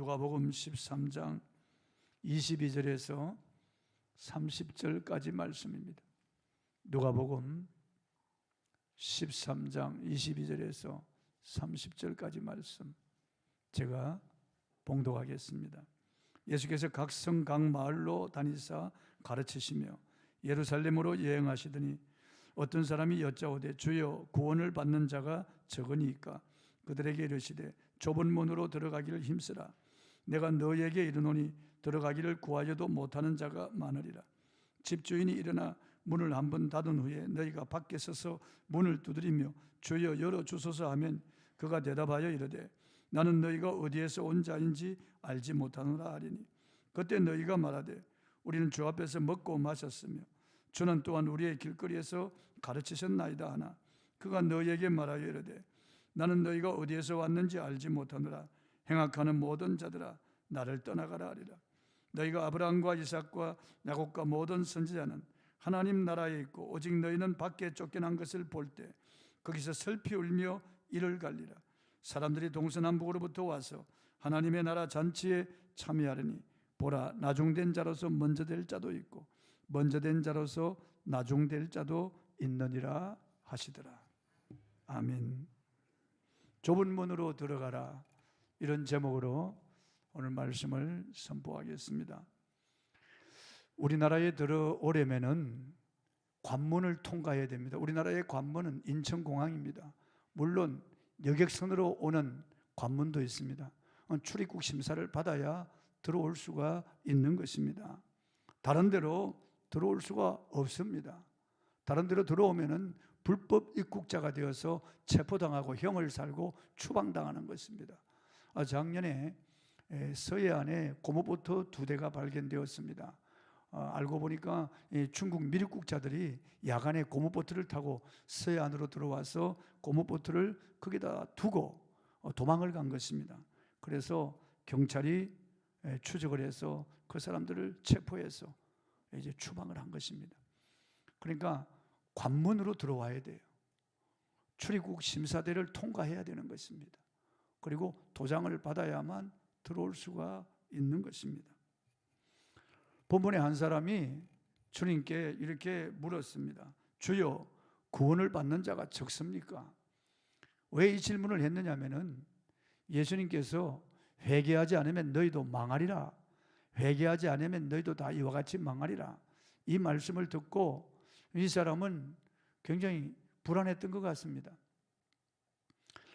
누가복음 13장 22절에서 30절까지 말씀입니다. 누가복음 13장 22절에서 30절까지 말씀 제가 봉독하겠습니다. 예수께서 각 성 각 마을로 다니사 가르치시며 예루살렘으로 여행하시더니 어떤 사람이 여짜오되 주여 구원을 받는 자가 적으니까 그들에게 이르시되 좁은 문으로 들어가기를 힘쓰라. 내가 너에게 이르노니 들어가기를 구하여도 못하는 자가 많으리라. 집주인이 일어나 문을 한번 닫은 후에 너희가 밖에 서서 문을 두드리며 주여 열어주소서 하면 그가 대답하여 이르되 나는 너희가 어디에서 온 자인지 알지 못하노라 하리니 그때 너희가 말하되 우리는 주 앞에서 먹고 마셨으며 주는 또한 우리의 길거리에서 가르치셨나이다 하나 그가 너희에게 말하여 이르되 나는 너희가 어디에서 왔는지 알지 못하노라. 행악하는 모든 자들아 나를 떠나가라 하리라. 너희가 아브라함과 이삭과 야곱과 모든 선지자는 하나님 나라에 있고 오직 너희는 밖에 쫓겨난 것을 볼 때 거기서 슬피 울며 이를 갈리라. 사람들이 동서남북으로부터 와서 하나님의 나라 잔치에 참여하려니 보라 나중된 자로서 먼저 될 자도 있고 먼저 된 자로서 나중될 자도 있느니라 하시더라. 아멘. 좁은 문으로 들어가라, 이런 제목으로 오늘 말씀을 선포하겠습니다. 우리나라에 들어오려면은 관문을 통과해야 됩니다. 우리나라의 관문은 인천공항입니다. 물론 여객선으로 오는 관문도 있습니다. 출입국 심사를 받아야 들어올 수가 있는 것입니다. 다른 데로 들어올 수가 없습니다. 다른 데로 들어오면은 불법 입국자가 되어서 체포당하고 형을 살고 추방당하는 것입니다. 작년에 서해안에 고무보트 2대가 발견되었습니다. 알고 보니까 중국 미립국자들이 야간에 고무보트를 타고 서해안으로 들어와서 고무보트를 거기다 두고 도망을 간 것입니다. 그래서 경찰이 추적을 해서 그 사람들을 체포해서 이제 추방을 한 것입니다. 그러니까 관문으로 들어와야 돼요. 출입국 심사대를 통과해야 되는 것입니다. 그리고 도장을 받아야만 들어올 수가 있는 것입니다. 본문에 한 사람이 주님께 이렇게 물었습니다. 주여 구원을 받는 자가 적습니까? 왜 이 질문을 했느냐면은 예수님께서 회개하지 않으면 너희도 망하리라, 회개하지 않으면 너희도 다 이와 같이 망하리라, 이 말씀을 듣고 이 사람은 굉장히 불안했던 것 같습니다.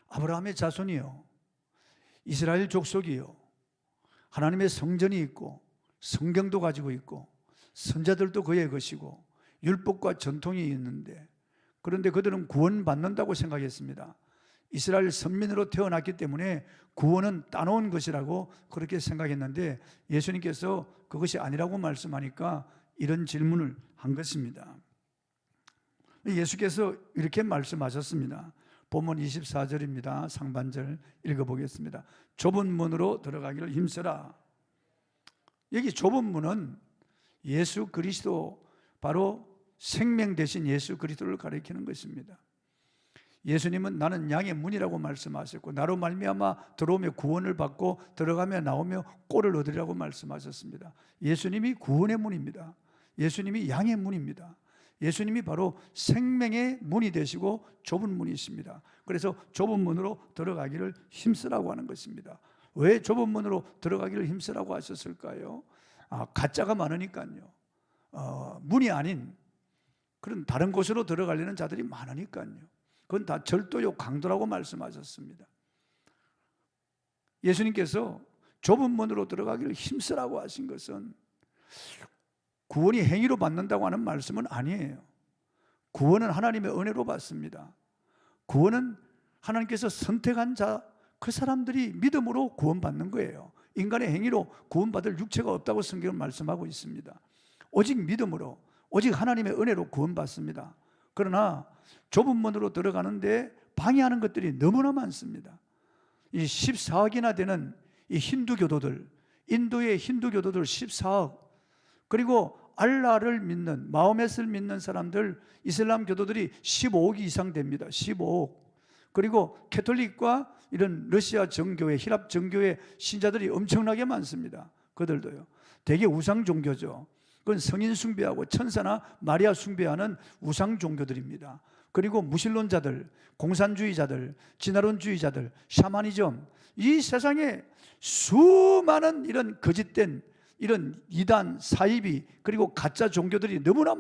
아브라함의 자손이요, 이스라엘 족속이요, 하나님의 성전이 있고 성경도 가지고 있고 선자들도 그의 것이고 율법과 전통이 있는데, 그런데 그들은 구원받는다고 생각했습니다. 이스라엘 선민으로 태어났기 때문에 구원은 따놓은 것이라고 그렇게 생각했는데 예수님께서 그것이 아니라고 말씀하니까 이런 질문을 한 것입니다. 예수께서 이렇게 말씀하셨습니다. 본문 24절입니다. 상반절 읽어보겠습니다. 좁은 문으로 들어가기를 힘쓰라. 여기 좁은 문은 예수 그리스도, 바로 생명 대신 예수 그리스도를 가리키는 것입니다. 예수님은 나는 양의 문이라고 말씀하셨고 나로 말미암아 들어오며 구원을 받고 들어가며 나오며 꼴을 얻으리라고 말씀하셨습니다. 예수님이 구원의 문입니다. 예수님이 양의 문입니다. 예수님이 바로 생명의 문이 되시고 좁은 문이십니다. 그래서 좁은 문으로 들어가기를 힘쓰라고 하는 것입니다. 왜 좁은 문으로 들어가기를 힘쓰라고 하셨을까요? 가짜가 많으니까요. 문이 아닌 그런 다른 곳으로 들어가려는 자들이 많으니까요. 그건 다 절도요 강도라고 말씀하셨습니다. 예수님께서 좁은 문으로 들어가기를 힘쓰라고 하신 것은 구원이 행위로 받는다고 하는 말씀은 아니에요. 구원은 하나님의 은혜로 받습니다. 구원은 하나님께서 선택한 자, 그 사람들이 믿음으로 구원받는 거예요. 인간의 행위로 구원받을 육체가 없다고 성경은 말씀하고 있습니다. 오직 믿음으로, 오직 하나님의 은혜로 구원받습니다. 그러나 좁은 문으로 들어가는데 방해하는 것들이 너무나 많습니다. 이 14억이나 되는 이 힌두교도들, 인도의 힌두교도들 14억, 그리고 알라를 믿는, 마호멧을 믿는 사람들, 이슬람 교도들이 15억 이상 됩니다. 15억. 그리고 캐톨릭과 이런 러시아 정교회, 히랍 정교회 신자들이 엄청나게 많습니다. 그들도요. 되게 우상 종교죠. 그건 성인 숭배하고 천사나 마리아 숭배하는 우상 종교들입니다. 그리고 무신론자들, 공산주의자들, 진화론주의자들, 샤머니즘, 이 세상에 수많은 이런 거짓된 이런 이단, 사이비, 그리고 가짜 종교들이 너무나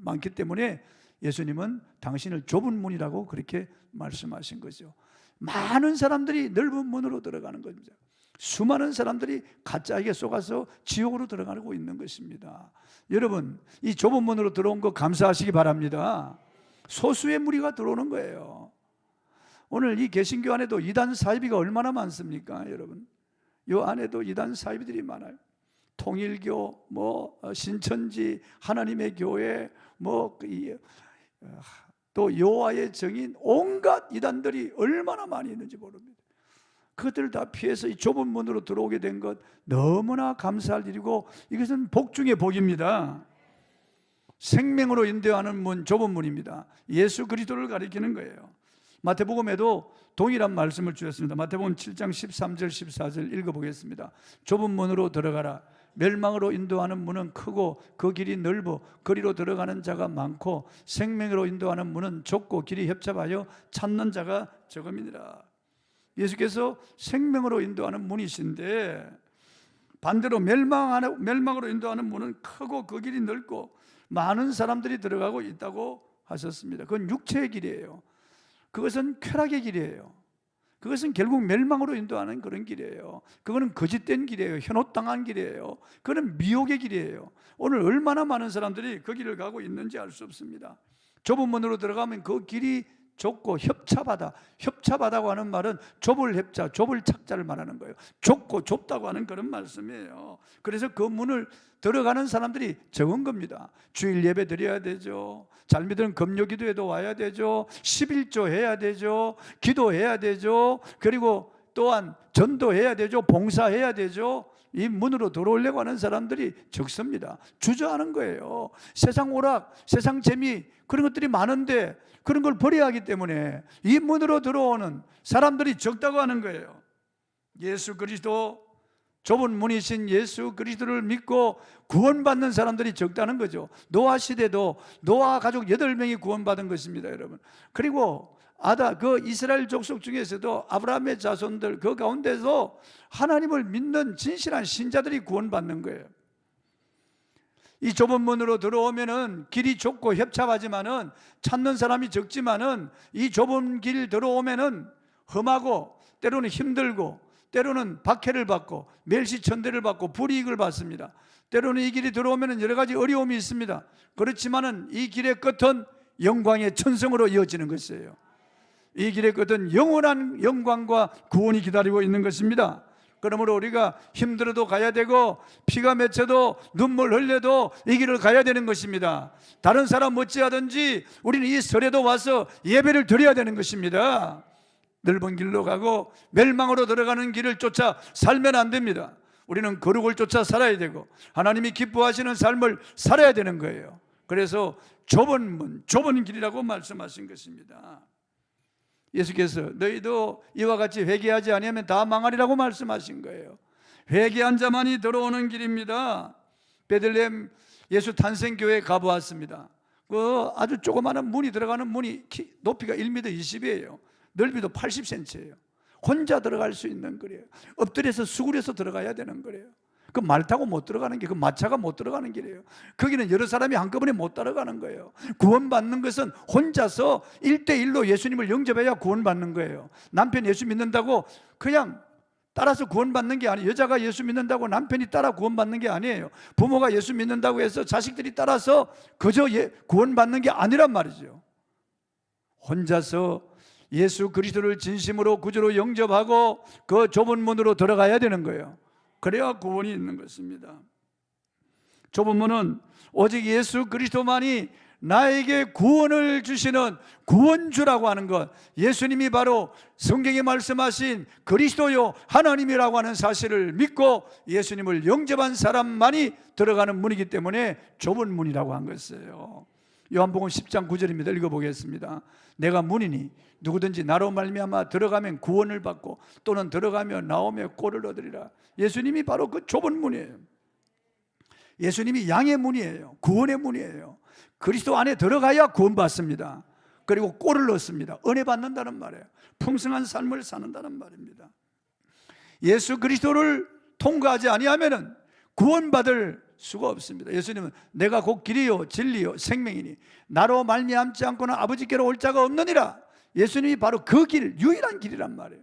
많기 때문에 예수님은 당신을 좁은 문이라고 그렇게 말씀하신 거죠. 많은 사람들이 넓은 문으로 들어가는 겁니다. 수많은 사람들이 가짜에게 속아서 지옥으로 들어가고 있는 것입니다. 여러분, 이 좁은 문으로 들어온 거 감사하시기 바랍니다. 소수의 무리가 들어오는 거예요. 오늘 이 개신교 안에도 이단 사이비가 얼마나 많습니까, 여러분? 이 안에도 이단 사이비들이 많아요. 통일교, 신천지, 하나님의 교회, 또 여호와의 정인, 온갖 이단들이 얼마나 많이 있는지 모릅니다. 그것들을 다 피해서 이 좁은 문으로 들어오게 된 것 너무나 감사할 일이고, 이것은 복 중에 복입니다. 생명으로 인도하는 문, 좁은 문입니다. 예수 그리스도를 가리키는 거예요. 마태복음에도 동일한 말씀을 주셨습니다. 마태복음 7장 13절 14절 읽어보겠습니다. 좁은 문으로 들어가라. 멸망으로 인도하는 문은 크고 그 길이 넓어 거리로 들어가는 자가 많고, 생명으로 인도하는 문은 좁고 길이 협잡하여 찾는 자가 적음이니라. 예수께서 생명으로 인도하는 문이신데, 반대로 멸망으로 인도하는 문은 크고 그 길이 넓고 많은 사람들이 들어가고 있다고 하셨습니다. 그건 육체의 길이에요. 그것은 쾌락의 길이에요. 그것은 결국 멸망으로 인도하는 그런 길이에요. 그거는 거짓된 길이에요. 현혹당한 길이에요. 그건 미혹의 길이에요. 오늘 얼마나 많은 사람들이 그 길을 가고 있는지 알 수 없습니다. 좁은 문으로 들어가면 그 길이 좁고 협잡하다. 협잡하다고 하는 말은 좁을 협자, 좁을 착자를 말하는 거예요. 좁고 좁다고 하는 그런 말씀이에요. 그래서 그 문을 들어가는 사람들이 적은 겁니다. 주일 예배 드려야 되죠. 잘 믿는 금요 기도에도 와야 되죠. 11조 해야 되죠. 기도해야 되죠. 그리고 또한 전도해야 되죠. 봉사해야 되죠. 이 문으로 들어오려고 하는 사람들이 적습니다. 주저하는 거예요. 세상 오락, 세상 재미, 그런 것들이 많은데 그런 걸 버려야 하기 때문에 이 문으로 들어오는 사람들이 적다고 하는 거예요. 예수 그리스도, 좁은 문이신 예수 그리스도를 믿고 구원받는 사람들이 적다는 거죠. 노아 시대도 노아 가족 8명이 구원받은 것입니다, 여러분. 그리고 그 이스라엘 족속 중에서도 아브라함의 자손들, 그 가운데서 하나님을 믿는 진실한 신자들이 구원받는 거예요. 이 좁은 문으로 들어오면은 길이 좁고 협잡하지만은 찾는 사람이 적지만은, 이 좁은 길 들어오면은 험하고 때로는 힘들고 때로는 박해를 받고 멸시천대를 받고 불이익을 받습니다. 때로는 이 길이 들어오면은 여러 가지 어려움이 있습니다. 그렇지만은 이 길의 끝은 영광의 천성으로 이어지는 것이에요. 이 길의 끝은 영원한 영광과 구원이 기다리고 있는 것입니다. 그러므로 우리가 힘들어도 가야 되고 피가 맺혀도 눈물 흘려도 이 길을 가야 되는 것입니다. 다른 사람 어찌하든지 우리는 이 설에도 와서 예배를 드려야 되는 것입니다. 넓은 길로 가고 멸망으로 들어가는 길을 쫓아 살면 안 됩니다. 우리는 거룩을 쫓아 살아야 되고 하나님이 기뻐하시는 삶을 살아야 되는 거예요. 그래서 좁은 문, 좁은 길이라고 말씀하신 것입니다. 예수께서 너희도 이와 같이 회개하지 아니하면 다 망하리라고 말씀하신 거예요. 회개한 자만이 들어오는 길입니다. 베들레헴 예수 탄생교회에 가보았습니다. 그 아주 조그마한 문이 들어가는 문이 높이가 1m 20이에요. 넓이도 80cm예요. 혼자 들어갈 수 있는 거래요. 엎드려서 수그려서 들어가야 되는 거래요. 그 말 타고 못 들어가는 길, 그 마차가 못 들어가는 길이에요. 거기는 여러 사람이 한꺼번에 못 따라가는 거예요. 구원받는 것은 혼자서 1대1로 예수님을 영접해야 구원받는 거예요. 남편 예수 믿는다고 그냥 따라서 구원받는 게 아니에요. 여자가 예수 믿는다고 남편이 따라 구원받는 게 아니에요. 부모가 예수 믿는다고 해서 자식들이 따라서 그저 구원받는 게 아니란 말이죠. 혼자서 예수 그리스도를 진심으로 구주로 영접하고 그 좁은 문으로 들어가야 되는 거예요. 그래야 구원이 있는 것입니다. 좁은 문은 오직 예수 그리스도만이 나에게 구원을 주시는 구원주라고 하는 것, 예수님이 바로 성경에 말씀하신 그리스도요 하나님이라고 하는 사실을 믿고 예수님을 영접한 사람만이 들어가는 문이기 때문에 좁은 문이라고 한 것이에요. 요한복음 10장 9절입니다. 읽어보겠습니다. 내가 문이니 누구든지 나로 말미암아 들어가면 구원을 받고 또는 들어가며 나오며 꼴을 얻으리라. 예수님이 바로 그 좁은 문이에요. 예수님이 양의 문이에요. 구원의 문이에요. 그리스도 안에 들어가야 구원받습니다. 그리고 꼴을 얻습니다. 은혜 받는다는 말이에요. 풍성한 삶을 사는다는 말입니다. 예수 그리스도를 통과하지 아니하면은 구원받을 수가 없습니다. 예수님은 내가 곧 길이요 진리요 생명이니 나로 말미암지 않고는 아버지께로 올 자가 없느니라. 예수님이 바로 그 길, 유일한 길이란 말이에요.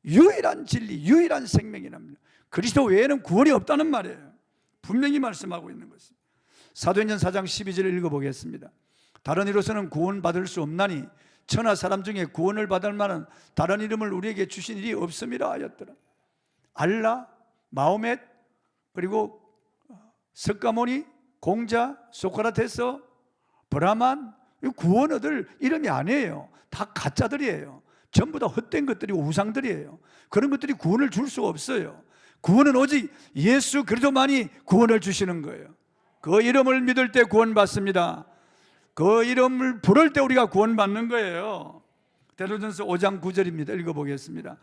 유일한 진리, 유일한 생명이랍니다. 그리스도 외에는 구원이 없다는 말이에요. 분명히 말씀하고 있는 것입니다. 사도행전 4장 12절을 읽어보겠습니다. 다른 이로서는 구원받을 수 없나니 천하 사람 중에 구원을 받을 만한 다른 이름을 우리에게 주신 일이 없음이라 하였더라. 알라, 마호멧, 그리고 석가모니, 공자, 소크라테스, 브라만, 구원 얻을 이름이 아니에요. 다 가짜들이에요. 전부 다 헛된 것들이고 우상들이에요. 그런 것들이 구원을 줄 수가 없어요. 구원은 오직 예수 그리스도만이 구원을 주시는 거예요. 그 이름을 믿을 때 구원받습니다. 그 이름을 부를 때 우리가 구원받는 거예요. 데살로니가서 5장 9절입니다. 읽어보겠습니다.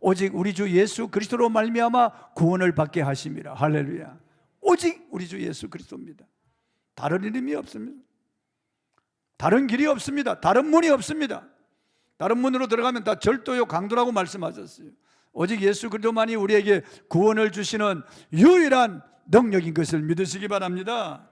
오직 우리 주 예수 그리스도로 말미암아 구원을 받게 하심이라. 할렐루야. 오직 우리 주 예수 그리스도입니다. 다른 이름이 없습니다. 다른 길이 없습니다. 다른 문이 없습니다. 다른 문으로 들어가면 다 절도요 강도라고 말씀하셨어요. 오직 예수 그리스도만이 우리에게 구원을 주시는 유일한 능력인 것을 믿으시기 바랍니다.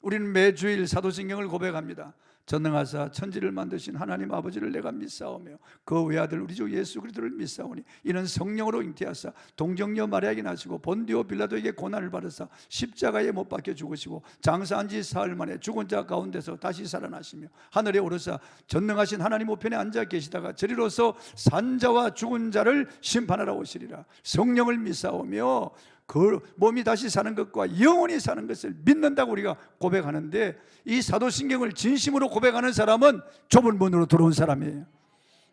우리는 매주일 사도신경을 고백합니다. 전능하사 천지를 만드신 하나님 아버지를 내가 믿사오며 그 외아들 우리 주 예수 그리스도를 믿사오니 이는 성령으로 잉태하사 동정녀 마리아에게 나시고 본디오 빌라도에게 고난을 받으사 십자가에 못 박혀 죽으시고 장사한 지 사흘 만에 죽은 자 가운데서 다시 살아나시며 하늘에 오르사 전능하신 하나님 우편에 앉아 계시다가 저리로서 산자와 죽은 자를 심판하러 오시리라. 성령을 믿사오며 그 몸이 다시 사는 것과 영원히 사는 것을 믿는다고 우리가 고백하는데, 이 사도신경을 진심으로 고백하는 사람은 좁은 문으로 들어온 사람이에요.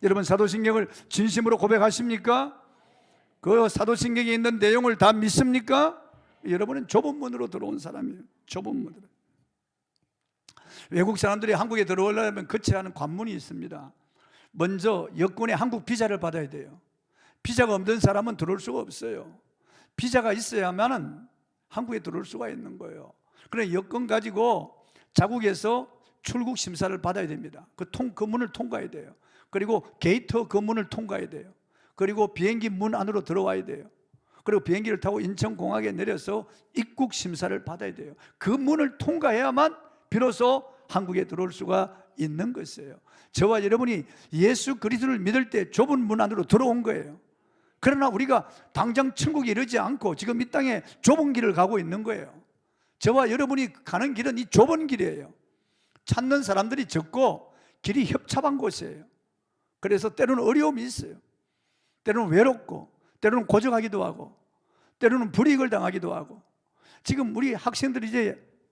여러분, 사도신경을 진심으로 고백하십니까? 그 사도신경에 있는 내용을 다 믿습니까? 여러분은 좁은 문으로 들어온 사람이에요. 좁은 문으로. 외국 사람들이 한국에 들어오려면 거쳐야 하는 관문이 있습니다. 먼저 여권에 한국 비자를 받아야 돼요. 비자가 없는 사람은 들어올 수가 없어요. 비자가 있어야만 한국에 들어올 수가 있는 거예요. 그래, 여권 가지고 자국에서 출국 심사를 받아야 됩니다. 그 문을 통과해야 돼요. 그리고 게이트 그 문을 통과해야 돼요. 그리고 비행기 문 안으로 들어와야 돼요. 그리고 비행기를 타고 인천공항에 내려서 입국 심사를 받아야 돼요. 그 문을 통과해야만 비로소 한국에 들어올 수가 있는 것이에요. 저와 여러분이 예수 그리스도를 믿을 때 좁은 문 안으로 들어온 거예요. 그러나 우리가 당장 천국에 이르지 않고 지금 이 땅에 좁은 길을 가고 있는 거예요. 저와 여러분이 가는 길은 이 좁은 길이에요. 찾는 사람들이 적고 길이 협착한 곳이에요. 그래서 때로는 어려움이 있어요. 때로는 외롭고, 때로는 고적하기도 하고, 때로는 불이익을 당하기도 하고. 지금 우리 학생들이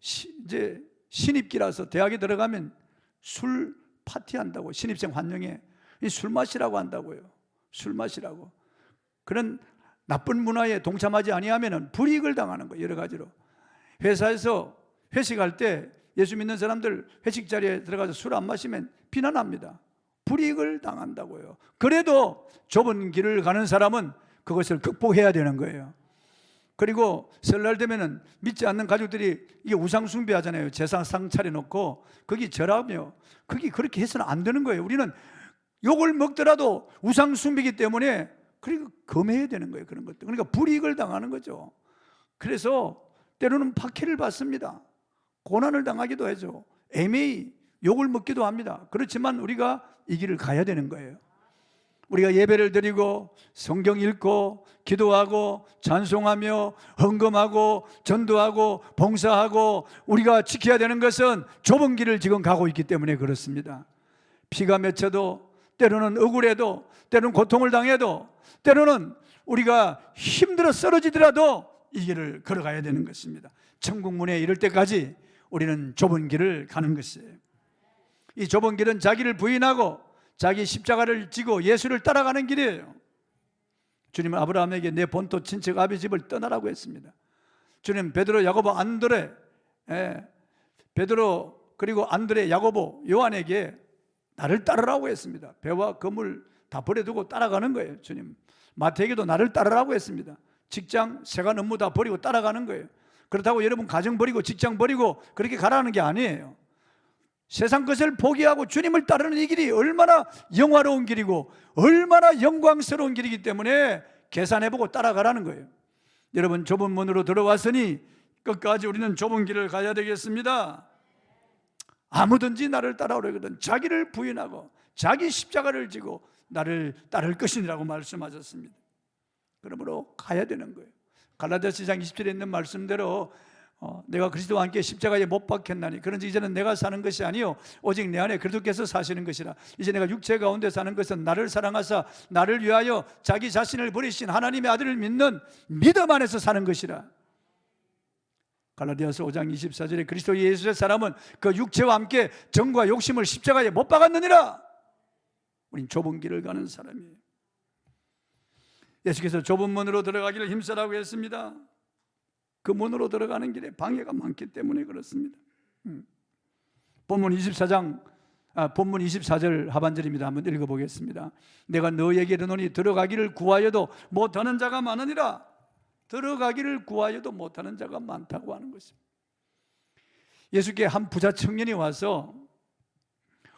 이제 신입기라서 대학에 들어가면 술 파티한다고, 신입생 환영회 술 마시라고 한다고요. 술 마시라고. 그런 나쁜 문화에 동참하지 아니하면 불이익을 당하는 거예요. 여러 가지로. 회사에서 회식할 때 예수 믿는 사람들 회식 자리에 들어가서 술 안 마시면 비난합니다. 불이익을 당한다고요. 그래도 좁은 길을 가는 사람은 그것을 극복해야 되는 거예요. 그리고 설날 되면은 믿지 않는 가족들이 이게 우상 숭배하잖아요. 제사상 차려놓고 거기 절하며, 거기 그렇게 해서는 안 되는 거예요. 우리는 욕을 먹더라도 우상 숭배이기 때문에 그리고 금해야 되는 거예요. 그런 것들. 그러니까 불이익을 당하는 거죠. 그래서 때로는 박해를 받습니다. 고난을 당하기도 하죠. 애매히 욕을 먹기도 합니다. 그렇지만 우리가 이 길을 가야 되는 거예요. 우리가 예배를 드리고 성경 읽고 기도하고 찬송하며 헌금하고 전도하고 봉사하고 우리가 지켜야 되는 것은 좁은 길을 지금 가고 있기 때문에 그렇습니다. 피가 맺혀도, 때로는 억울해도, 때로는 고통을 당해도, 때로는 우리가 힘들어 쓰러지더라도 이 길을 걸어가야 되는 것입니다. 천국 문에 이를 때까지 우리는 좁은 길을 가는 것이에요. 이 좁은 길은 자기를 부인하고 자기 십자가를 지고 예수를 따라가는 길이에요. 주님은 아브라함에게 내 본토 친척 아비 집을 떠나라고 했습니다. 주님 베드로, 야고보, 안드레, 베드로 그리고 안드레, 야고보, 요한에게 나를 따르라고 했습니다. 배와 거물 다 버려두고 따라가는 거예요. 주님. 마태에게도 나를 따르라고 했습니다. 직장, 세관 업무 다 버리고 따라가는 거예요. 그렇다고 여러분 가정 버리고 직장 버리고 그렇게 가라는 게 아니에요. 세상 것을 포기하고 주님을 따르는 이 길이 얼마나 영화로운 길이고 얼마나 영광스러운 길이기 때문에 계산해보고 따라가라는 거예요. 여러분, 좁은 문으로 들어왔으니 끝까지 우리는 좁은 길을 가야 되겠습니다. 아무든지 나를 따라오려거든 자기를 부인하고 자기 십자가를 지고 나를 따를 것이니라고 말씀하셨습니다. 그러므로 가야 되는 거예요. 갈라디아서 2장 27에 있는 말씀대로 내가 그리스도와 함께 십자가에 못 박혔나니 그런즉 이제는 내가 사는 것이 아니요 오직 내 안에 그리스도께서 사시는 것이라. 이제 내가 육체 가운데 사는 것은 나를 사랑하사 나를 위하여 자기 자신을 버리신 하나님의 아들을 믿는 믿음 안에서 사는 것이라. 갈라디아서 5장 24절에 그리스도 예수의 사람은 그 육체와 함께 정과 욕심을 십자가에 못 박았느니라. 우린 좁은 길을 가는 사람이에요. 예수께서 좁은 문으로 들어가기를 힘쓰라고 했습니다. 그 문으로 들어가는 길에 방해가 많기 때문에 그렇습니다. 본문 24절 하반절입니다. 한번 읽어보겠습니다. 내가 너에게 이르노니 들어가기를 구하여도 못하는 자가 많으니라. 들어가기를 구하여도 못하는 자가 많다고 하는 것입니다. 예수께 한 부자 청년이 와서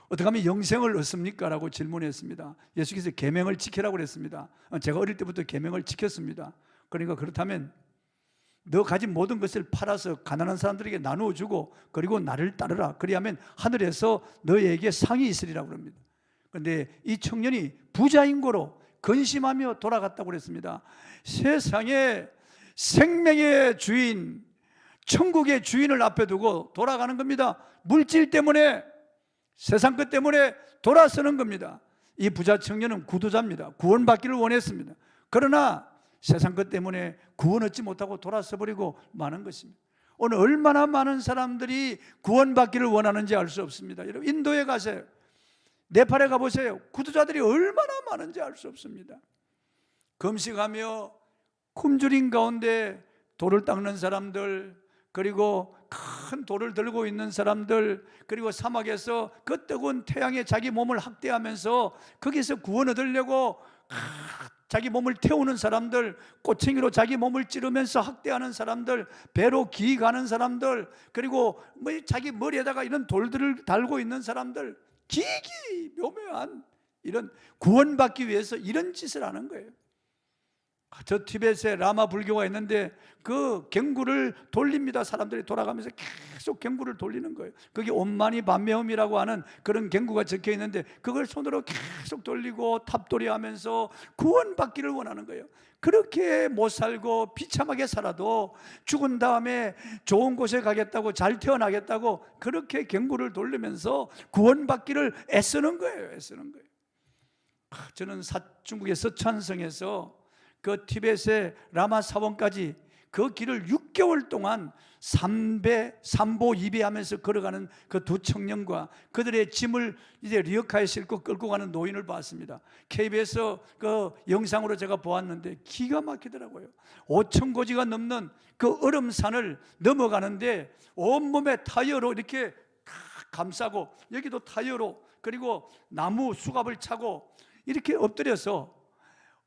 어떻게 하면 영생을 얻습니까? 라고 질문했습니다. 예수께서 계명을 지키라고 그랬습니다. 제가 어릴 때부터 계명을 지켰습니다. 그러니까 그렇다면 너 가진 모든 것을 팔아서 가난한 사람들에게 나누어 주고 그리고 나를 따르라. 그리하면 하늘에서 너에게 상이 있으리라고 합니다. 그런데 이 청년이 부자인 거로 근심하며 돌아갔다고 그랬습니다. 세상에 생명의 주인, 천국의 주인을 앞에 두고 돌아가는 겁니다. 물질 때문에, 세상 것 때문에 돌아서는 겁니다. 이 부자 청년은 구두자입니다. 구원받기를 원했습니다. 그러나 세상 것 때문에 구원 얻지 못하고 돌아서 버리고 마는 것입니다. 오늘 얼마나 많은 사람들이 구원받기를 원하는지 알 수 없습니다. 여러분, 인도에 가세요. 네팔에 가보세요. 구두자들이 얼마나 많은지 알 수 없습니다. 금식하며 굶주린 가운데 돌을 닦는 사람들, 그리고 큰 돌을 들고 있는 사람들, 그리고 사막에서 그 뜨거운 태양에 자기 몸을 학대하면서 거기서 구원 얻으려고 자기 몸을 태우는 사람들, 꼬챙이로 자기 몸을 찌르면서 학대하는 사람들, 배로 기 가는 사람들, 그리고 자기 머리에다가 이런 돌들을 달고 있는 사람들, 기기 묘묘한 이런 구원받기 위해서 이런 짓을 하는 거예요. 저 티벳에 라마 불교가 있는데 그 경구를 돌립니다. 사람들이 돌아가면서 계속 경구를 돌리는 거예요. 그게 온마니 반매음이라고 하는 그런 경구가 적혀 있는데 그걸 손으로 계속 돌리고 탑돌이 하면서 구원받기를 원하는 거예요. 그렇게 못 살고 비참하게 살아도 죽은 다음에 좋은 곳에 가겠다고, 잘 태어나겠다고 그렇게 경구를 돌리면서 구원받기를 애쓰는 거예요. 애쓰는 거예요. 저는 중국의 서촨성에서 그 티벳의 라마 사원까지 그 길을 6개월 동안 삼보 2배 하면서 걸어가는 그 두 청년과 그들의 짐을 이제 리어카에 싣고 끌고 가는 노인을 봤습니다. KBS 그 영상으로 제가 보았는데 기가 막히더라고요. 5,000고지가 넘는 그 얼음산을 넘어가는데 온몸에 타이어로 이렇게 감싸고 여기도 타이어로, 그리고 나무 수갑을 차고 이렇게 엎드려서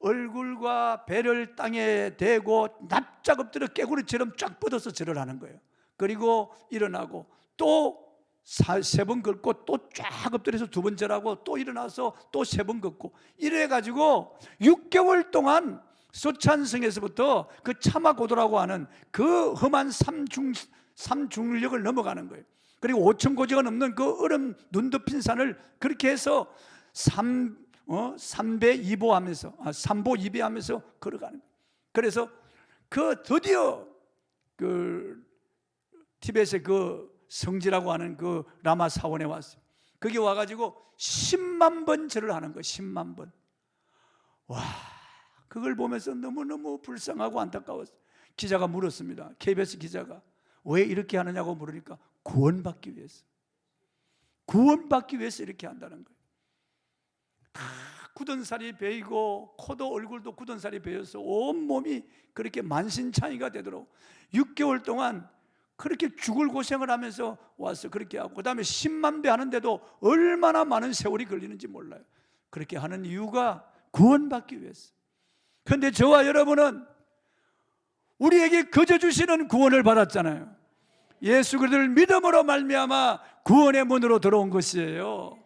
얼굴과 배를 땅에 대고 납작 엎드려 깨구리처럼 쫙 뻗어서 절을 하는 거예요. 그리고 일어나고 또 3번 걷고 또 쫙 엎드려서 2번 절하고 또 일어나서 또 3번 걷고 이래가지고 6개월 동안 서촨성에서부터 그 차마고도라고 하는 그 험한 삼중력을 넘어가는 거예요. 그리고 5,000고지가 넘는 그 얼음 눈 덮인 산을 그렇게 해서 3배 2보 하면서 3보 2배 하면서 걸어가는 거예요. 그래서 그 드디어 그 티벳의 그 성지라고 하는 그 라마 사원에 왔어요. 거기 와가지고 10만 번 절을 하는 거예요. 10만 번. 와, 그걸 보면서 너무너무 불쌍하고 안타까웠어요. 기자가 물었습니다. KBS 기자가 왜 이렇게 하느냐고 물으니까 구원받기 위해서, 구원받기 위해서 이렇게 한다는 거예요. 다 굳은 살이 베이고 코도 얼굴도 굳은 살이 베여서 온몸이 그렇게 만신창이가 되도록 6개월 동안 그렇게 죽을 고생을 하면서 와서 그렇게 하고, 그 다음에 10만 배 하는데도 얼마나 많은 세월이 걸리는지 몰라요. 그렇게 하는 이유가 구원받기 위해서. 그런데 저와 여러분은 우리에게 거저 주시는 구원을 받았잖아요. 예수 그리스도를 믿음으로 말미암아 구원의 문으로 들어온 것이에요.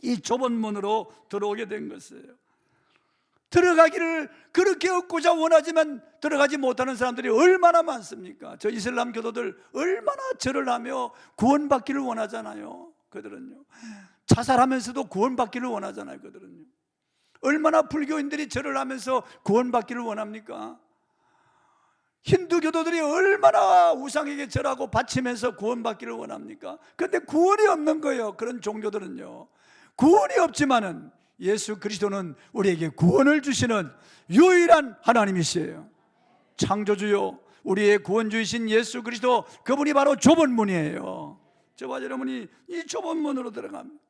이 좁은 문으로 들어오게 된 것이에요. 들어가기를 그렇게 얻고자 원하지만 들어가지 못하는 사람들이 얼마나 많습니까? 저 이슬람 교도들 얼마나 절을 하며 구원받기를 원하잖아요. 그들은요, 자살하면서도 구원받기를 원하잖아요. 그들은요, 얼마나 불교인들이 절을 하면서 구원받기를 원합니까? 힌두 교도들이 얼마나 우상에게 절하고 바치면서 구원받기를 원합니까? 그런데 구원이 없는 거예요. 그런 종교들은요, 구원이 없지만은 예수 그리스도는 우리에게 구원을 주시는 유일한 하나님이시에요. 창조주요, 우리의 구원주이신 예수 그리스도, 그분이 바로 좁은 문이에요. 저와 여러분이 이 좁은 문으로 들어갑니다.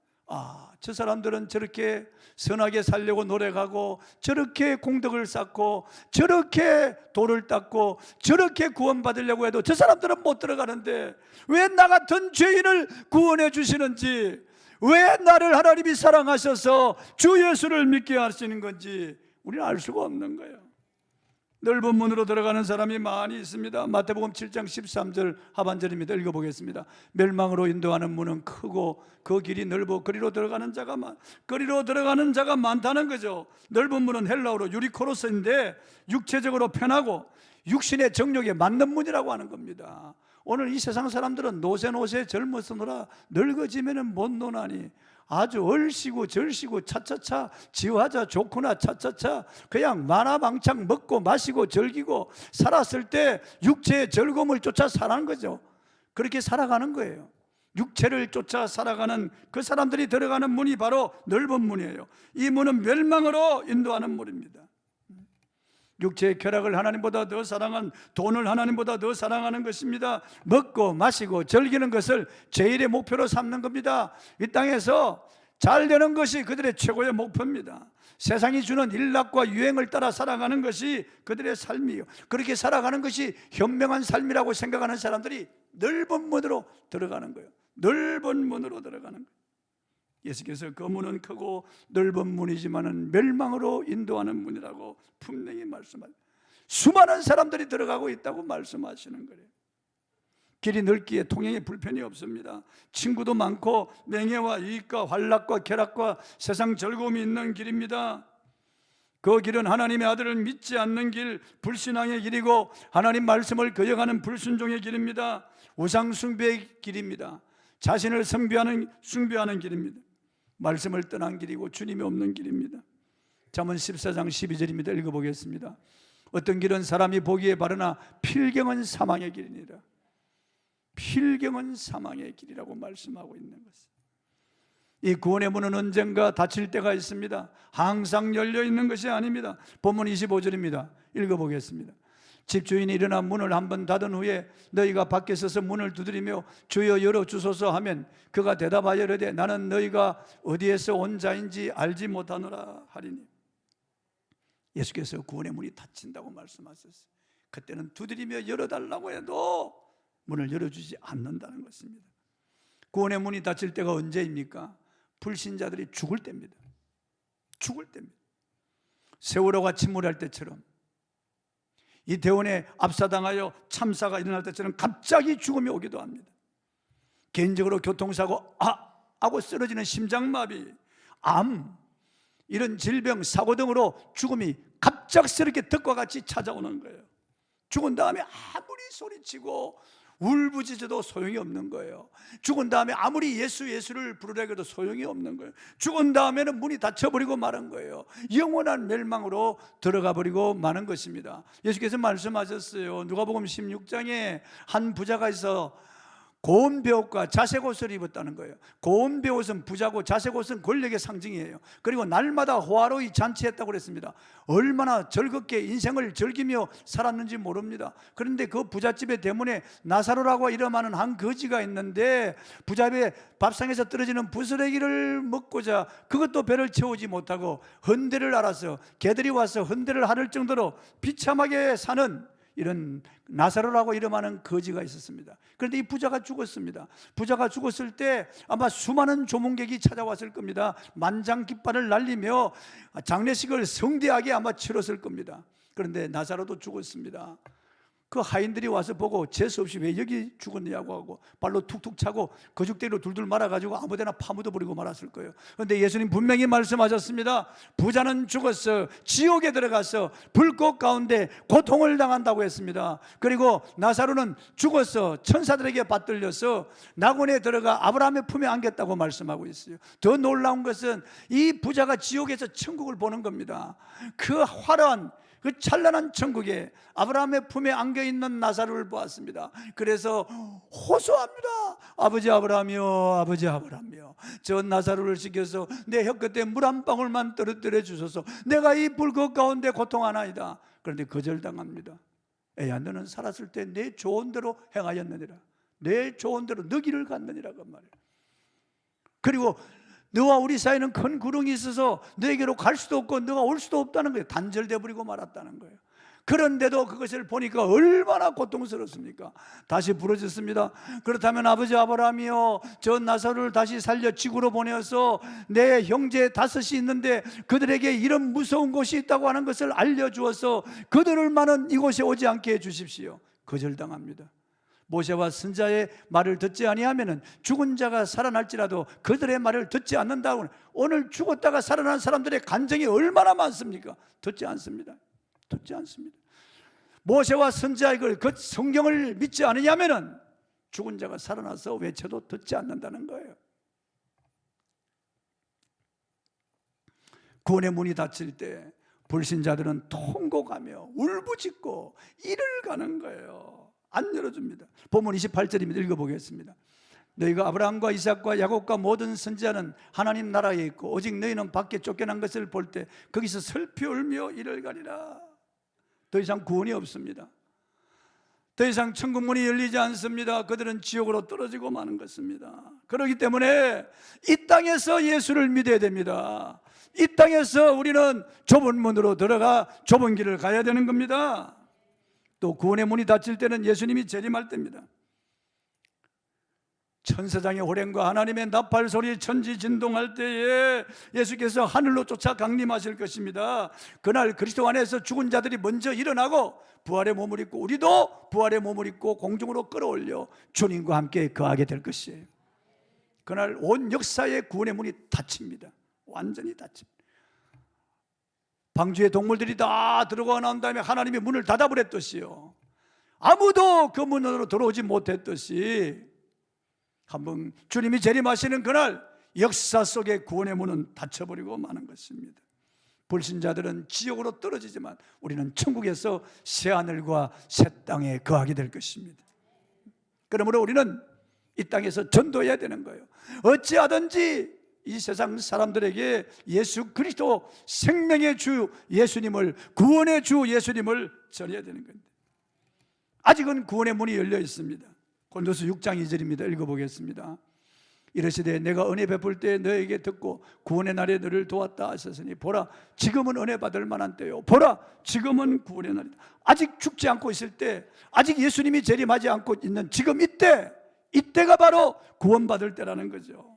저 사람들은 저렇게 선하게 살려고 노력하고, 저렇게 공덕을 쌓고, 저렇게 돌을 닦고, 저렇게 구원받으려고 해도 저 사람들은 못 들어가는데 왜 나 같은 죄인을 구원해 주시는지, 왜 나를 하나님이 사랑하셔서 주 예수를 믿게 하시는 건지 우리는 알 수가 없는 거예요. 넓은 문으로 들어가는 사람이 많이 있습니다. 마태복음 7장 13절 하반절입니다. 읽어보겠습니다. 멸망으로 인도하는 문은 크고 그 길이 넓어 거리로 들어가는 자가 많다는 거죠. 넓은 문은 헬라어로 유리코로스인데 육체적으로 편하고 육신의 정욕에 맞는 문이라고 하는 겁니다. 오늘 이 세상 사람들은 노세 젊어서노라 늙어지면은 못 노나니 아주 얼씨구 절씨구 차차차 지화자 좋구나 차차차 그냥 만화방창 먹고 마시고 즐기고 살았을 때 육체의 즐거움을 쫓아 살아가는 거죠. 그렇게 살아가는 거예요. 육체를 쫓아 살아가는 그 사람들이 들어가는 문이 바로 넓은 문이에요. 이 문은 멸망으로 인도하는 문입니다. 육체의 쾌락을 하나님보다 더 사랑한, 돈을 하나님보다 더 사랑하는 것입니다. 먹고 마시고 즐기는 것을 제일의 목표로 삼는 겁니다. 이 땅에서 잘 되는 것이 그들의 최고의 목표입니다. 세상이 주는 일락과 유행을 따라 살아가는 것이 그들의 삶이에요. 그렇게 살아가는 것이 현명한 삶이라고 생각하는 사람들이 넓은 문으로 들어가는 거예요. 넓은 문으로 들어가는 거예요. 예수께서 그 문은 크고 넓은 문이지만은 멸망으로 인도하는 문이라고 분명히 말씀하십니다. 수많은 사람들이 들어가고 있다고 말씀하시는 거예요. 길이 넓기에 통행에 불편이 없습니다. 친구도 많고 명예와 이익과 환락과 쾌락과 세상 즐거움이 있는 길입니다. 그 길은 하나님의 아들을 믿지 않는 길, 불신앙의 길이고 하나님 말씀을 거역하는 불순종의 길입니다. 우상 숭배의 길입니다. 자신을 숭배하는 길입니다. 말씀을 떠난 길이고 주님이 없는 길입니다. 잠언 14장 12절입니다. 읽어보겠습니다. 어떤 길은 사람이 보기에 바르나 필경은 사망의 길이니라. 필경은 사망의 길이라고 말씀하고 있는 것입니다. 이 구원의 문은 언젠가 닫힐 때가 있습니다. 항상 열려 있는 것이 아닙니다. 본문 25절입니다. 읽어보겠습니다. 집주인이 일어나 문을 한번 닫은 후에 너희가 밖에 서서 문을 두드리며 주여 열어주소서 하면 그가 대답하여 이르되 나는 너희가 어디에서 온 자인지 알지 못하노라 하리니. 예수께서 구원의 문이 닫힌다고 말씀하셨어요. 그때는 두드리며 열어달라고 해도 문을 열어주지 않는다는 것입니다. 구원의 문이 닫힐 때가 언제입니까? 불신자들이 죽을 때입니다. 죽을 때입니다. 세월호가 침몰할 때처럼, 이태원에 압사당하여 참사가 일어날 때처럼 갑자기 죽음이 오기도 합니다. 개인적으로 교통사고 하고 쓰러지는 심장마비, 암, 이런 질병, 사고 등으로 죽음이 갑작스럽게 덕과 같이 찾아오는 거예요. 죽은 다음에 아무리 소리치고 울부짖어도 소용이 없는 거예요. 죽은 다음에 아무리 예수를 부르려고 해도 소용이 없는 거예요. 죽은 다음에는 문이 닫혀버리고 마는 거예요. 영원한 멸망으로 들어가 버리고 마는 것입니다. 예수께서 말씀하셨어요. 누가복음 16장에 한 부자가 있어 고운 베옷과 자색 옷을 입었다는 거예요. 고운 베옷은 부자고 자색 옷은 권력의 상징이에요. 그리고 날마다 호화로이 잔치했다고 그랬습니다. 얼마나 즐겁게 인생을 즐기며 살았는지 모릅니다. 그런데 그 부잣집의 대문에 나사로라고 이름하는 한 거지가 있는데 부자의 밥상에서 떨어지는 부스러기를 먹고자 그것도 배를 채우지 못하고 헌대를 알아서 개들이 와서 헌대를 하를 정도로 비참하게 사는 이런 나사로라고 이름하는 거지가 있었습니다. 그런데 이 부자가 죽었습니다. 부자가 죽었을 때 아마 수많은 조문객이 찾아왔을 겁니다. 만장 깃발을 날리며 장례식을 성대하게 아마 치렀을 겁니다. 그런데 나사로도 죽었습니다. 그 하인들이 와서 보고 재수 없이 왜 여기 죽었냐고 하고 발로 툭툭 차고 거죽대로 둘둘 말아가지고 아무데나 파묻어버리고 말았을 거예요. 그런데 예수님 분명히 말씀하셨습니다. 부자는 죽었어. 지옥에 들어가서 불꽃 가운데 고통을 당한다고 했습니다. 그리고 나사로는 죽었어. 천사들에게 받들려서 낙원에 들어가 아브라함의 품에 안겼다고 말씀하고 있어요. 더 놀라운 것은 이 부자가 지옥에서 천국을 보는 겁니다. 그 화려한 그 찬란한 천국에 아브라함의 품에 안겨있는 나사로를 보았습니다. 그래서 호소합니다. 아버지 아브라함이요, 아버지 아브라함이요, 저 나사로를 시켜서 내 혀끝에 물 한 방울만 떨어뜨려 주소서. 내가 이 불꽃 가운데 고통하나이다. 그런데 거절당합니다. 에야, 너는 살았을 때 내 좋은 대로 행하였느니라. 내 좋은 대로 너 길을 갔느니라 그 말이에요. 그리고 너와 우리 사이는 큰 구렁이 있어서 너에게로 갈 수도 없고 너가 올 수도 없다는 거예요. 단절돼 버리고 말았다는 거예요. 그런데도 그것을 보니까 얼마나 고통스럽습니까? 다시 부르짖습니다. 그렇다면 아버지 아브라함이요, 저 나사로를 다시 살려 지구로 보내어서 내 형제 다섯이 있는데 그들에게 이런 무서운 곳이 있다고 하는 것을 알려주어서 그들만은 이곳에 오지 않게 해주십시오. 거절당합니다. 모세와 선지자의 말을 듣지 아니하면은 죽은 자가 살아날지라도 그들의 말을 듣지 않는다고. 오늘 죽었다가 살아난 사람들의 간증이 얼마나 많습니까? 듣지 않습니다. 듣지 않습니다. 모세와 선지자의 그 성경을 믿지 않으냐면은 죽은 자가 살아나서 외쳐도 듣지 않는다는 거예요. 구원의 문이 닫힐 때 불신자들은 통곡하며 울부짖고 이를 가는 거예요. 안 열어줍니다. 본문 28절입니다. 읽어보겠습니다. 너희가 아브라함과 이삭과 야곱과 모든 선지자는 하나님 나라에 있고 오직 너희는 밖에 쫓겨난 것을 볼 때 거기서 슬피 울며 이를 가리라. 더 이상 구원이 없습니다. 더 이상 천국문이 열리지 않습니다. 그들은 지옥으로 떨어지고 마는 것입니다. 그렇기 때문에 이 땅에서 예수를 믿어야 됩니다. 이 땅에서 우리는 좁은 문으로 들어가 좁은 길을 가야 되는 겁니다. 또 구원의 문이 닫힐 때는 예수님이 재림할 때입니다. 천사장의 호령과 하나님의 나팔 소리 천지진동할 때에 예수께서 하늘로 쫓아 강림하실 것입니다. 그날 그리스도 안에서 죽은 자들이 먼저 일어나고 부활의 몸을 입고 우리도 부활의 몸을 입고 공중으로 끌어올려 주님과 함께 거하게 될 것이에요. 그날 온 역사의 구원의 문이 닫힙니다. 완전히 닫힙니다. 방주의 동물들이 다 들어가 나온 다음에 하나님이 문을 닫아버렸듯이요, 아무도 그 문으로 들어오지 못했듯이 한번 주님이 재림하시는 그날 역사 속의 구원의 문은 닫혀버리고 마는 것입니다. 불신자들은 지옥으로 떨어지지만 우리는 천국에서 새하늘과 새 땅에 거하게 될 것입니다. 그러므로 우리는 이 땅에서 전도해야 되는 거예요. 어찌하든지 이 세상 사람들에게 예수 그리스도 생명의 주 예수님을, 구원의 주 예수님을 전해야 되는 겁니다. 아직은 구원의 문이 열려 있습니다. 고린도서 6장 2절입니다. 읽어보겠습니다. 이르시되 내가 은혜 베풀 때 너에게 듣고 구원의 날에 너를 도왔다 하셨으니 보라 지금은 은혜 받을 만한 때요, 보라 지금은 구원의 날이다. 아직 죽지 않고 있을 때, 아직 예수님이 재림하지 않고 있는 지금 이때가 바로 구원받을 때라는 거죠.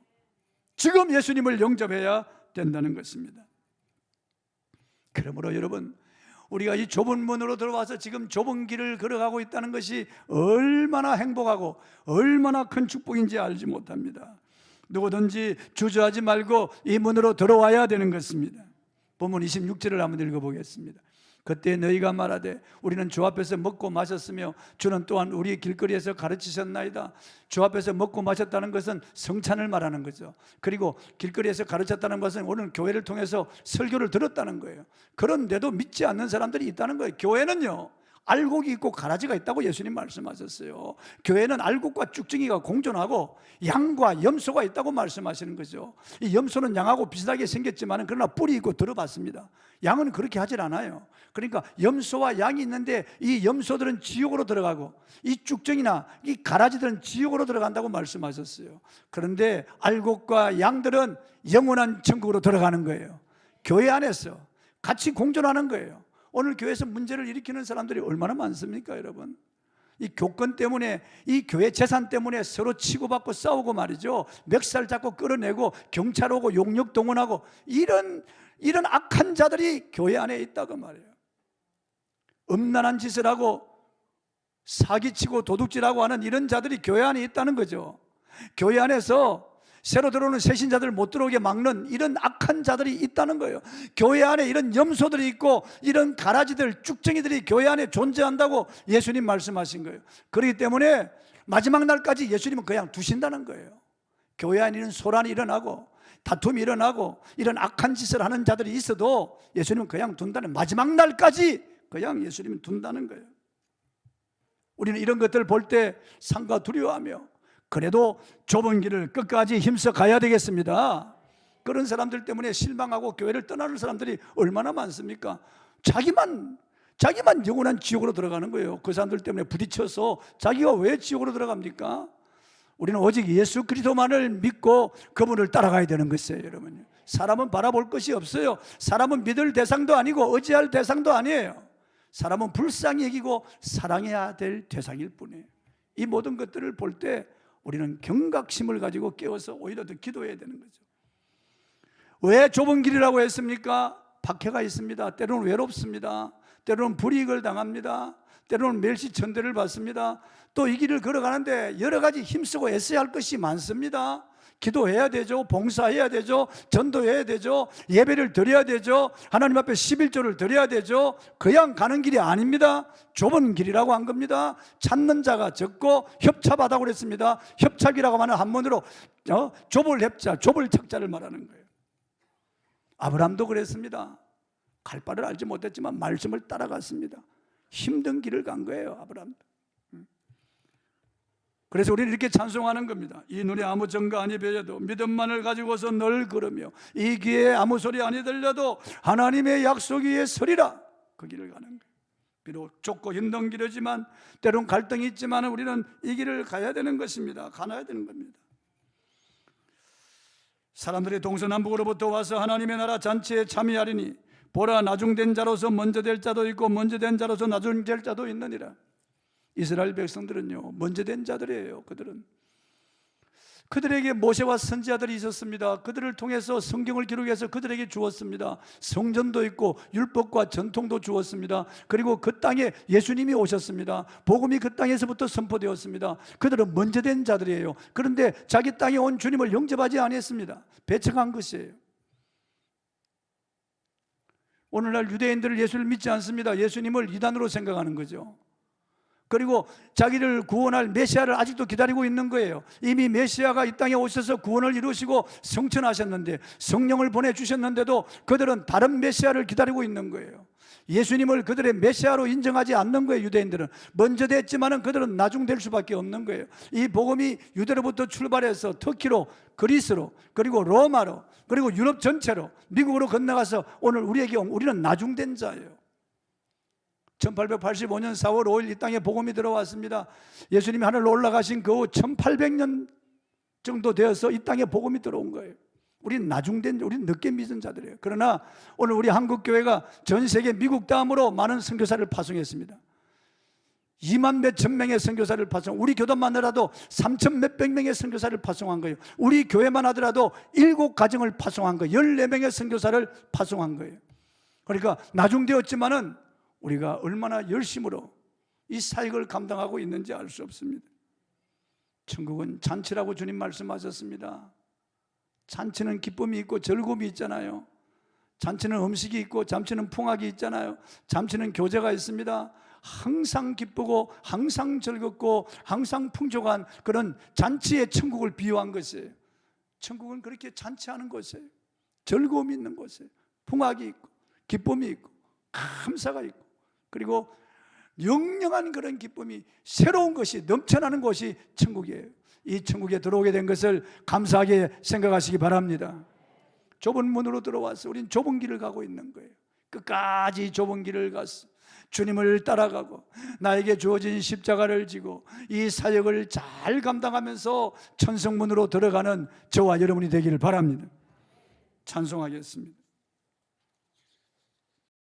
지금 예수님을 영접해야 된다는 것입니다. 그러므로 여러분, 우리가 이 좁은 문으로 들어와서 지금 좁은 길을 걸어가고 있다는 것이 얼마나 행복하고 얼마나 큰 축복인지 알지 못합니다. 누구든지 주저하지 말고 이 문으로 들어와야 되는 것입니다. 본문 26절을 한번 읽어보겠습니다. 그때 너희가 말하되 우리는 주 앞에서 먹고 마셨으며 주는 또한 우리 길거리에서 가르치셨나이다. 주 앞에서 먹고 마셨다는 것은 성찬을 말하는 거죠. 그리고 길거리에서 가르쳤다는 것은 오늘 교회를 통해서 설교를 들었다는 거예요. 그런데도 믿지 않는 사람들이 있다는 거예요. 교회는요, 알곡이 있고 가라지가 있다고 예수님 말씀하셨어요. 교회는 알곡과 쭉정이가 공존하고 양과 염소가 있다고 말씀하시는 거죠. 이 염소는 양하고 비슷하게 생겼지만 그러나 뿔이 있고 들어봤습니다. 양은 그렇게 하질 않아요. 그러니까 염소와 양이 있는데 이 염소들은 지옥으로 들어가고 이 쭉정이나 이 가라지들은 지옥으로 들어간다고 말씀하셨어요. 그런데 알곡과 양들은 영원한 천국으로 들어가는 거예요. 교회 안에서 같이 공존하는 거예요. 오늘 교회에서 문제를 일으키는 사람들이 얼마나 많습니까, 여러분? 이 교권 때문에, 이 교회 재산 때문에 서로 치고받고 싸우고 말이죠. 멱살 잡고 끌어내고 경찰 오고 용역 동원하고 이런 악한 자들이 교회 안에 있다고 말이에요. 음란한 짓을 하고 사기치고 도둑질하고 하는 이런 자들이 교회 안에 있다는 거죠. 교회 안에서 새로 들어오는 새신자들 못 들어오게 막는 이런 악한 자들이 있다는 거예요. 교회 안에 이런 염소들이 있고 이런 가라지들, 쭉정이들이 교회 안에 존재한다고 예수님 말씀하신 거예요. 그렇기 때문에 마지막 날까지 예수님은 그냥 두신다는 거예요. 교회 안에 이런 소란이 일어나고 다툼이 일어나고 이런 악한 짓을 하는 자들이 있어도 예수님은 그냥 둔다는, 마지막 날까지 그냥 예수님은 둔다는 거예요. 우리는 이런 것들을 볼 때 상과 두려워하며 그래도 좁은 길을 끝까지 힘써 가야 되겠습니다. 그런 사람들 때문에 실망하고 교회를 떠나는 사람들이 얼마나 많습니까? 자기만 영원한 지옥으로 들어가는 거예요. 그 사람들 때문에 부딪혀서 자기가 왜 지옥으로 들어갑니까? 우리는 오직 예수 그리스도만을 믿고 그분을 따라가야 되는 것이에요, 여러분. 사람은 바라볼 것이 없어요. 사람은 믿을 대상도 아니고 의지할 대상도 아니에요. 사람은 불쌍히 여기고 사랑해야 될 대상일 뿐이에요. 이 모든 것들을 볼 때 우리는 경각심을 가지고 깨워서 오히려 더 기도해야 되는 거죠. 왜 좁은 길이라고 했습니까? 박해가 있습니다. 때로는 외롭습니다. 때로는 불이익을 당합니다. 때로는 멸시천대를 받습니다. 또 이 길을 걸어가는데 여러 가지 힘쓰고 애써야 할 것이 많습니다. 기도해야 되죠. 봉사해야 되죠. 전도해야 되죠. 예배를 드려야 되죠. 하나님 앞에 11조를 드려야 되죠. 그냥 가는 길이 아닙니다. 좁은 길이라고 한 겁니다. 찾는 자가 적고 협잡하다고 그랬습니다. 협착이라고 하는 한문으로 좁을 협자, 좁을 착자를 말하는 거예요. 아브라함도 그랬습니다. 갈 바를 알지 못했지만 말씀을 따라갔습니다. 힘든 길을 간 거예요, 아브라함도. 그래서 우리는 이렇게 찬송하는 겁니다. 이 눈에 아무 증거 아니 보여도 믿음만을 가지고서 늘 걸으며 이 귀에 아무 소리 아니 들려도 하나님의 약속 위에 서리라. 그 길을 가는 거예요. 비록 좁고 힘든 길이지만 때론 갈등이 있지만 우리는 이 길을 가야 되는 것입니다. 가야 되는 겁니다. 사람들이 동서남북으로부터 와서 하나님의 나라 잔치에 참여하리니 보라, 나중된 자로서 먼저 될 자도 있고 먼저 된 자로서 나중될 자도 있느니라. 이스라엘 백성들은요, 먼저 된 자들이에요. 그들에게 모세와 선지자들이 있었습니다. 그들을 통해서 성경을 기록해서 그들에게 주었습니다. 성전도 있고 율법과 전통도 주었습니다. 그리고 그 땅에 예수님이 오셨습니다. 복음이 그 땅에서부터 선포되었습니다. 그들은 먼저 된 자들이에요. 그런데 자기 땅에 온 주님을 영접하지 않았습니다. 배척한 것이에요. 오늘날 유대인들은 예수를 믿지 않습니다. 예수님을 이단으로 생각하는 거죠. 그리고 자기를 구원할 메시아를 아직도 기다리고 있는 거예요. 이미 메시아가 이 땅에 오셔서 구원을 이루시고 성천하셨는데, 성령을 보내주셨는데도 그들은 다른 메시아를 기다리고 있는 거예요. 예수님을 그들의 메시아로 인정하지 않는 거예요. 유대인들은 먼저 됐지만 그들은 나중 될 수밖에 없는 거예요. 이 복음이 유대로부터 출발해서 터키로, 그리스로, 그리고 로마로, 그리고 유럽 전체로, 미국으로 건너가서 오늘 우리에게 온, 우리는 나중된 자예요. 1885년 4월 5일 이 땅에 복음이 들어왔습니다. 예수님이 하늘로 올라가신 그 후 1800년 정도 되어서 이 땅에 복음이 들어온 거예요. 우리는 나중된, 우리는 늦게 믿은 자들이에요. 그러나 오늘 우리 한국교회가 전 세계 미국 다음으로 많은 선교사를 파송했습니다. 2만 몇천 명의 선교사를 파송, 우리 교단만 하더라도 3천 몇백 명의 선교사를 파송한 거예요. 우리 교회만 하더라도 7가정을 파송한 거예요. 14명의 선교사를 파송한 거예요. 그러니까 나중되었지만은 우리가 얼마나 열심으로 이 사역을 감당하고 있는지 알 수 없습니다. 천국은 잔치라고 주님 말씀하셨습니다. 잔치는 기쁨이 있고 즐거움이 있잖아요. 잔치는 음식이 있고 잔치는 풍악이 있잖아요. 잔치는 교제가 있습니다. 항상 기쁘고 항상 즐겁고 항상 풍족한 그런 잔치의 천국을 비유한 것이에요. 천국은 그렇게 잔치하는 곳이에요. 즐거움이 있는 곳이에요. 풍악이 있고 기쁨이 있고 감사가 있고, 그리고 영영한 그런 기쁨이, 새로운 것이 넘쳐나는 곳이 천국이에요. 이 천국에 들어오게 된 것을 감사하게 생각하시기 바랍니다. 좁은 문으로 들어와서 우린 좁은 길을 가고 있는 거예요. 끝까지 좁은 길을 가서 주님을 따라가고 나에게 주어진 십자가를 지고 이 사역을 잘 감당하면서 천성문으로 들어가는 저와 여러분이 되기를 바랍니다. 찬송하겠습니다.